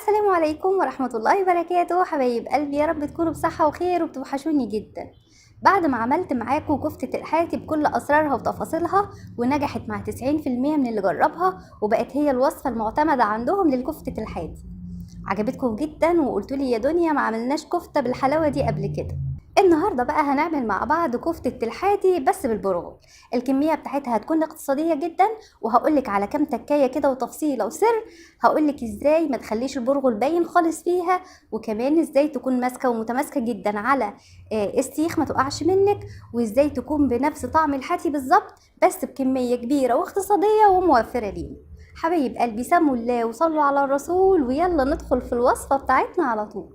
السلام عليكم ورحمة الله وبركاته حبايب قلبي، يا رب تكونوا بصحة وخير وبتوحشوني جدا. بعد ما عملت معاكم كفتة الحاتي بكل أسرارها وتفاصيلها ونجحت مع 90% من اللي جربها، وبقت هي الوصفة المعتمدة عندهم للكفتة الحاتي. عجبتكم جدا وقلتولي يا دنيا ما عملناش كفتة بالحلاوة دي قبل كده. النهاردة بقى هنعمل مع بعض كفتة الحاتي بس بالبرغل. الكمية بتاعتها هتكون اقتصادية جدا، وهقولك على كام تكاية كده وتفصيلة وسر. هقولك ازاي ما تخليش البرغل باين خالص فيها، وكمان ازاي تكون ماسكة ومتماسكة جدا على السيخ ما تقعش منك، وازاي تكون بنفس طعم الحاتي بالظبط بس بكمية كبيرة واقتصادية وموفرة لينا. حبايب قلبي سموا الله وصلوا على الرسول، ويلا ندخل في الوصفة بتاعتنا على طول.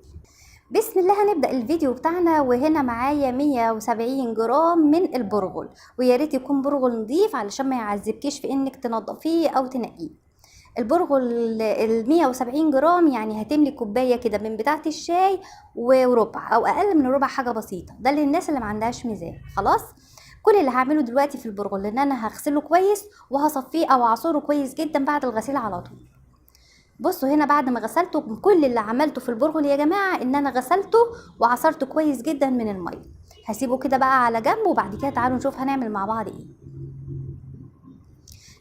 بسم الله هنبدأ الفيديو بتاعنا، وهنا معايا 170 جرام من البرغل، ويا ريت يكون برغل نضيف علشان ما يعذبكيش في انك تنضفيه او تنقيه. البرغل ال 170 جرام يعني هتملي كوبايه كده من بتاعه الشاي وربع او اقل من ربع، حاجه بسيطه، ده للناس اللي ما عندهاش ميزان. خلاص، كل اللي هعمله دلوقتي في البرغل ان انا هغسله كويس وهصفيه او اعصره كويس جدا بعد الغسيل على طول. بصوا هنا بعد ما غسلته، كل اللي عملته في البرغل يا جماعه ان انا غسلته وعصرته كويس جدا من الميه. هسيبه كده بقى على جنب، وبعد كده تعالوا نشوف هنعمل مع بعض ايه.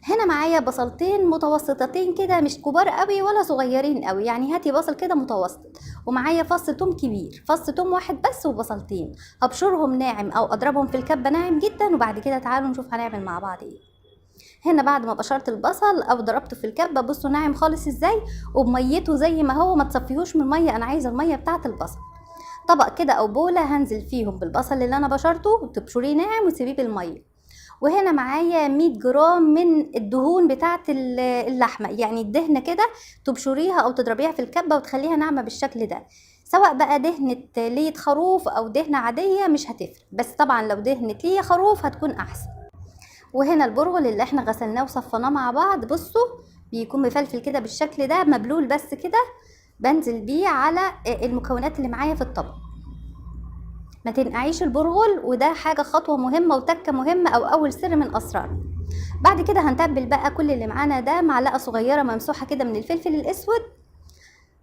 هنا معايا بصلتين متوسطتين كده، مش كبار قوي ولا صغيرين قوي، يعني هاتي بصل كده متوسط. ومعايا فص توم كبير، فص توم واحد بس وبصلتين. هبشرهم ناعم او اضربهم في الكبه ناعم جدا، وبعد كده تعالوا نشوف هنعمل مع بعض ايه. هنا بعد ما بشرت البصل او ضربته في الكبه، بصوا ناعم خالص ازاي، وبميته زي ما هو، ما تصفيهوش من الميه، انا عايزه الميه بتاعه البصل. طبق كده او بوله هنزل فيهم بالبصل اللي انا بشرته، وتبشريه ناعم وتسيبيه بالميه. وهنا معايا 100 جرام من الدهون بتاعه اللحمه، يعني الدهنه كده تبشريها او تضربيها في الكبه وتخليها ناعمه بالشكل ده. سواء بقى دهنه ليه خروف او دهنه عاديه مش هتفرق، بس طبعا لو دهنه ليه خروف هتكون احسن. وهنا البرغل اللي احنا غسلناه وصفناه مع بعض، بصوا بيكون مفلفل كده بالشكل ده، مبلول بس كده. بنزل بيه على المكونات اللي معايا في الطبق. ما تنقعيش البرغل، وده حاجة خطوة مهمة وتكة مهمة او اول سر من اسرار. بعد كده هنتبل بقى كل اللي معانا ده. معلقة صغيرة ممسوحة كده من الفلفل الاسود،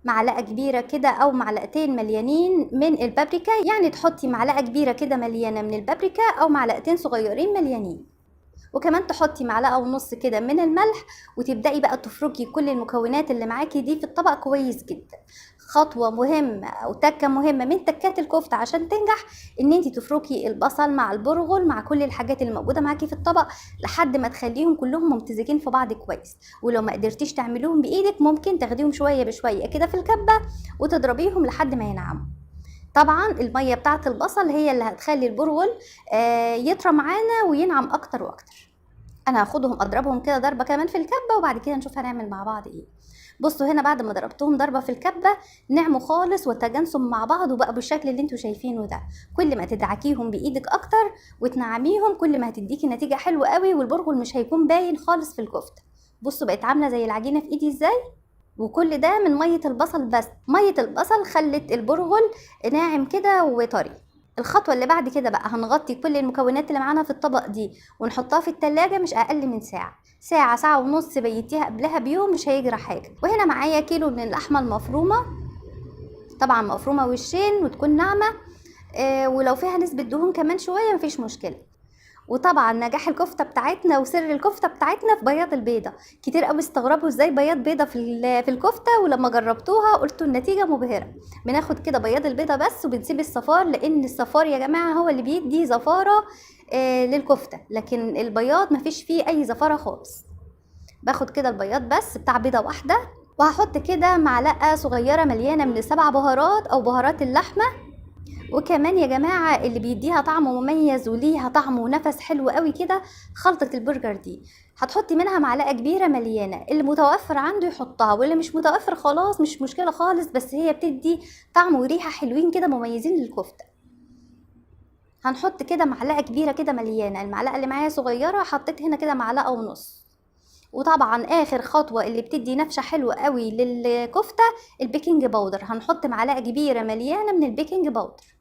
معلقة كبيرة كده او معلقتين مليانين من البابريكا، يعني تحطي معلقة كبيرة كده مليانة من البابريكا او معلقتين صغيرين مليانين. وكمان تحطي معلقه ونص كده من الملح، وتبداي بقى تفركي كل المكونات اللي معاكي دي في الطبق كويس جدا. خطوه مهمه او تكه مهمه من تكات الكفته عشان تنجح، ان انت تفركي البصل مع البرغل مع كل الحاجات اللي موجوده معاكي في الطبق لحد ما تخليهم كلهم ممتزجين في بعض كويس. ولو ما قدرتيش تعملوهم بايدك، ممكن تاخديهم شويه بشويه كده في الكبه وتضربيهم لحد ما ينعموا. طبعا الميه بتاعه البصل هي اللي هتخلي البرغل يطرى معانا وينعم اكتر واكتر. انا هاخدهم اضربهم كده ضربه كمان في الكبه، وبعد كده نشوف هنعمل مع بعض ايه. بصوا هنا بعد ما ضربتهم ضربه في الكبه، نعموا خالص وتجانسوا مع بعض، وبقى بالشكل اللي انتوا شايفينه ده. كل ما تدعكيهم بايدك اكتر وتنعميهم، كل ما هتديكي نتيجه حلوه قوي، والبرغل مش هيكون باين خالص في الكفته. بصوا بقت عامله زي العجينه في ايدي ازاي. وكل ده من ميه البصل، بس ميه البصل خلت البرغل ناعم كده وطري. الخطوة اللي بعد كده بقى هنغطي كل المكونات اللي معانا في الطبق دي ونحطها في التلاجة مش اقل من ساعة، ساعة ساعة ونص، بيتيها قبلها بيوم مش هيجرى حاجة. وهنا معايا كيلو من اللحمة المفرومة، طبعا مفرومة وشين وتكون ناعمة. ولو فيها نسبة دهون كمان شوية مفيش مشكلة. وطبعا نجاح الكفته بتاعتنا وسر الكفته بتاعتنا في بياض البيضه. كتير قوي استغربوا ازاي بياض بيضه في الكفته، ولما جربتوها قلتوا النتيجه مبهره. بناخد كده بياض البيضه بس، وبنسيب الصفار، لان الصفار يا جماعه هو اللي بيدي زفاره للكفته، لكن البياض مفيش فيه اي زفاره خالص. باخد كده البياض بس بتاع بيضه واحده، وهحط كده معلقه صغيره مليانه من السبع بهارات او بهارات اللحمه. وكمان يا جماعة اللي بيديها طعم مميز وليها طعم ونفس حلو قوي كده، خلطة البرجر دي هتحطي منها معلقة كبيرة مليانة، اللي متوفر عنده يحطها، واللي مش متوفر خلاص مش مشكلة خالص، بس هي بتدي طعم وريحة حلوين كده مميزين للكفتة. هنحط كده معلقة كبيرة كده مليانة، المعلقة اللي معايا صغيرة حطيت هنا كده معلقة ونص. وطبعا اخر خطوة اللي بتدي نفشة حلوة قوي للكفتة، البيكنج باودر، هنحط معلقة كبيرة مليانة من البيكنج باودر.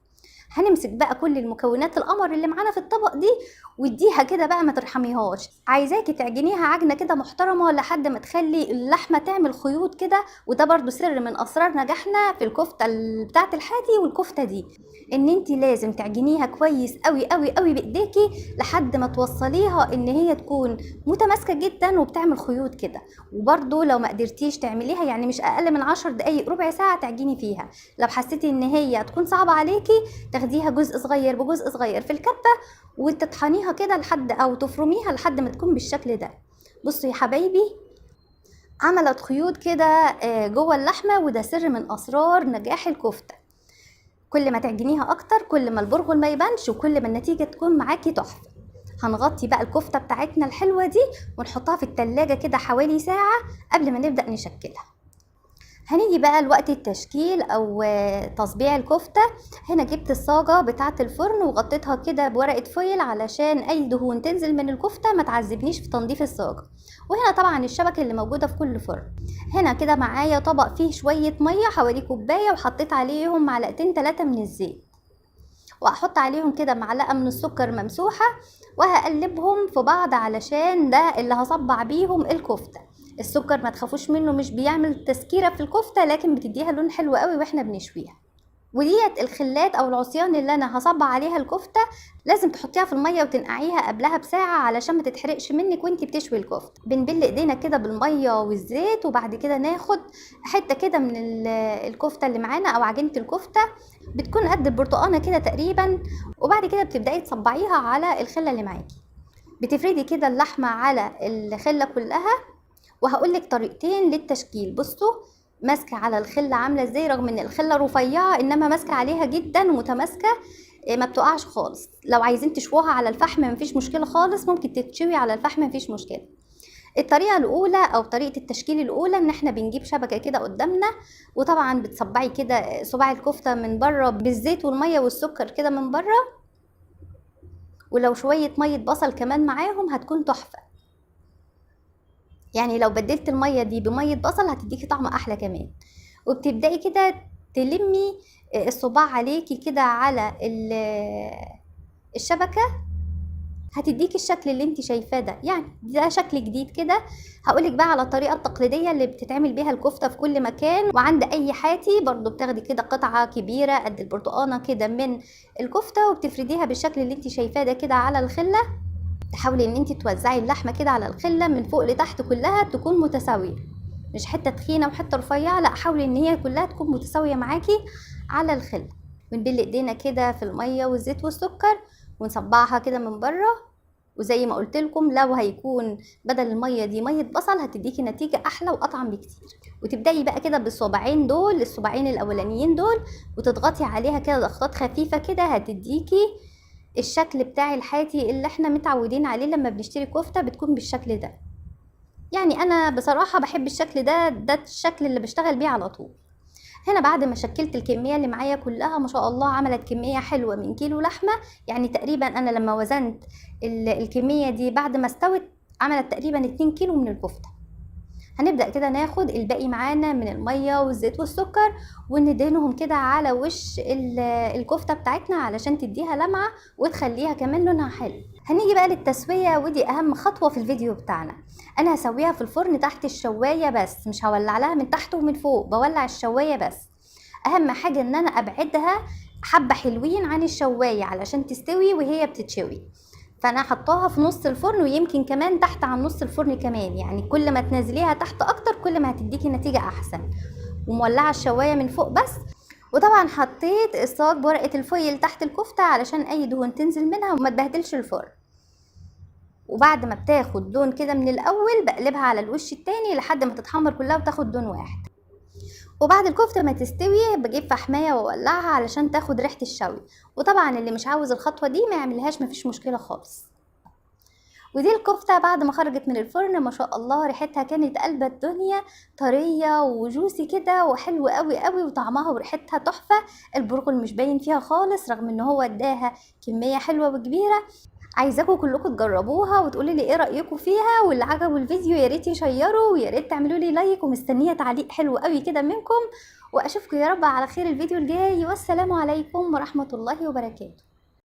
هنمسك بقى كل المكونات القمر اللي معانا في الطبق دي واديها كده بقى، ما ترحميهاش. عايزاكي تعجنيها عجنه كده محترمه لحد ما تخلي اللحمه تعمل خيوط كده. وده برضو سر من اسرار نجاحنا في الكفته بتاعه الحاتي والكفته دي، ان انت لازم تعجنيها كويس قوي قوي قوي بايديكي لحد ما توصليها ان هي تكون متماسكه جدا وبتعمل خيوط كده. وبرضو لو ما قدرتيش تعمليها يعني مش اقل من 10 دقايق ربع ساعه تعجني فيها. لو حسيتي ان هي تكون صعبه عليكي تاخديها جزء صغير بجزء صغير في الكبه وتطحنيها كده لحد او تفرميها لحد ما تكون بالشكل ده. بصوا يا حبايبي، عملت خيوط كده جوه اللحمه، وده سر من اسرار نجاح الكفته. كل ما تعجنيها اكتر كل ما البرغل ما يبانش وكل ما النتيجه تكون معاكي تحفه. هنغطي بقى الكفته بتاعتنا الحلوه دي ونحطها في التلاجة كده حوالي ساعه قبل ما نبدا نشكلها. هنيجي بقى لوقت التشكيل او تصبيع الكفته. هنا جبت الصاجه بتاعه الفرن وغطيتها كده بورقه فويل علشان اي دهون تنزل من الكفته ما تعذبنيش في تنظيف الصاجه. وهنا طبعا الشبكه اللي موجوده في كل فرن. هنا كده معايا طبق فيه شويه ميه حوالي كوبايه وحطيت عليهم معلقتين 3 من الزيت، وهحط عليهم كده معلقه من السكر ممسوحه وهقلبهم في بعض علشان ده اللي هصبع بيهم الكفته. السكر ما تخافوش منه، مش بيعمل تسكيره في الكفته لكن بتديها لون حلو قوي واحنا بنشويها. وديت الخلات او العصيان اللي انا هصبع عليها الكفته لازم تحطيها في الميه وتنقعيها قبلها بساعه علشان ما تتحرقش منك وانتي بتشوي الكفته. بنبل ايدينا كده بالميه والزيت وبعد كده ناخد حته كده من الكفته اللي معانا او عجينه الكفته بتكون قد البرتقانه كده تقريبا، وبعد كده بتبداي تصبعيها على الخله اللي معاكي. بتفردي كده اللحمه على الخله كلها، وهقولك طريقتين للتشكيل. بصوا ماسكه على الخله عامله ازاي، رغم ان الخله رفيعه انما ماسكه عليها جدا ومتماسكه ما بتقعش خالص. لو عايزين تشووها على الفحم مفيش مشكله خالص، ممكن تتشوي على الفحم مفيش مشكله. الطريقه الاولى او طريقه التشكيل الاولى ان احنا بنجيب شبكه كده قدامنا، وطبعا بتصبعي كده صباع الكفته من بره بالزيت والميه والسكر كده من بره، ولو شويه ميه بصل كمان معاهم هتكون تحفه. يعني لو بدلت الميه دي بميه بصل هتديكي طعم احلى كمان. وبتبداي كده تلمي الصباع عليكي كده على الشبكه، هتديكي الشكل اللي انت شايفاه ده. يعني ده شكل جديد كده. هقولك بقى على الطريقه التقليديه اللي بتتعمل بيها الكفته في كل مكان وعند اي حاتي. برضو بتاخدي كده قطعه كبيره قد البرتقانه كده من الكفته وبتفرديها بالشكل اللي انت شايفاه ده كده على الخله. تحاولي ان انت توزعي اللحمه كده على الخله من فوق لتحت كلها تكون متساويه، مش حته تخينه وحته رفيعه، لا حاولي ان هي كلها تكون متساويه معاكي على الخله. بنبل ايدينا كده في الميه والزيت والسكر ونصبعها كده من بره. وزي ما قلت لكم لو هيكون بدل الميه دي ميه بصل هتديكي نتيجه احلى واطعم بكتير. وتبداي بقى كده بالصباعين دول، الصباعين الاولانيين دول، وتضغطي عليها كده ضغطات خفيفه كده هتديكي الشكل بتاع الحاتي اللي احنا متعودين عليه لما بنشتري كفته بتكون بالشكل ده. يعني انا بصراحه بحب الشكل ده الشكل اللي بشتغل بيه على طول. هنا بعد ما شكلت الكميه اللي معايا كلها ما شاء الله عملت كميه حلوه من كيلو لحمه. يعني تقريبا انا لما وزنت الكميه دي بعد ما استوت عملت تقريبا 2 كيلو من الكفته. هنبدأ كده ناخد الباقي معانا من المية والزيت والسكر وندهنهم كده على وش الكفتة بتاعتنا علشان تديها لمعة وتخليها كمان لونها حلو. هنيجي بقى للتسوية ودي اهم خطوة في الفيديو بتاعنا. انا هسويها في الفرن تحت الشواية بس، مش هولع لها من تحت ومن فوق، بولع الشواية بس. اهم حاجة ان انا ابعدها حبة حلوين عن الشواية علشان تستوي وهي بتتشوي. فانا حطاها في نص الفرن ويمكن كمان تحت عن نص الفرن كمان، يعني كل ما تنزليها تحت اكتر كل ما هتديكي نتيجة احسن. ومولعة الشواية من فوق بس. وطبعا حطيت الصاج بورقة الفويل تحت الكفتة علشان اي دهون تنزل منها وما تبهدلش الفرن. وبعد ما بتاخد لون كده من الاول بقلبها على الوش التاني لحد ما تتحمر كلها وتاخد لون واحد. وبعد الكفته ما تستوي بجيب فحمايه واولعها علشان تاخد ريحه الشوي. وطبعا اللي مش عاوز الخطوه دي ما يعملهاش، مفيش مشكله خالص. ودي الكفته بعد ما خرجت من الفرن ما شاء الله ريحتها كانت قلب الدنيا، طريه وجوسي كده وحلوه قوي قوي وطعمها وريحتها تحفه. البرغل مش باين فيها خالص رغم ان هو اداها كميه حلوه وكبيره. عايزاكم كلكم تجربوها وتقولوا لي ايه رايكم فيها، واللي عجبوا الفيديو يا ريت يشيروا ويا ريت تعملوا لي لايك، ومستنيه تعليق حلو قوي كده منكم. واشوفكم يا رب على خير الفيديو الجاي، والسلام عليكم ورحمه الله وبركاته.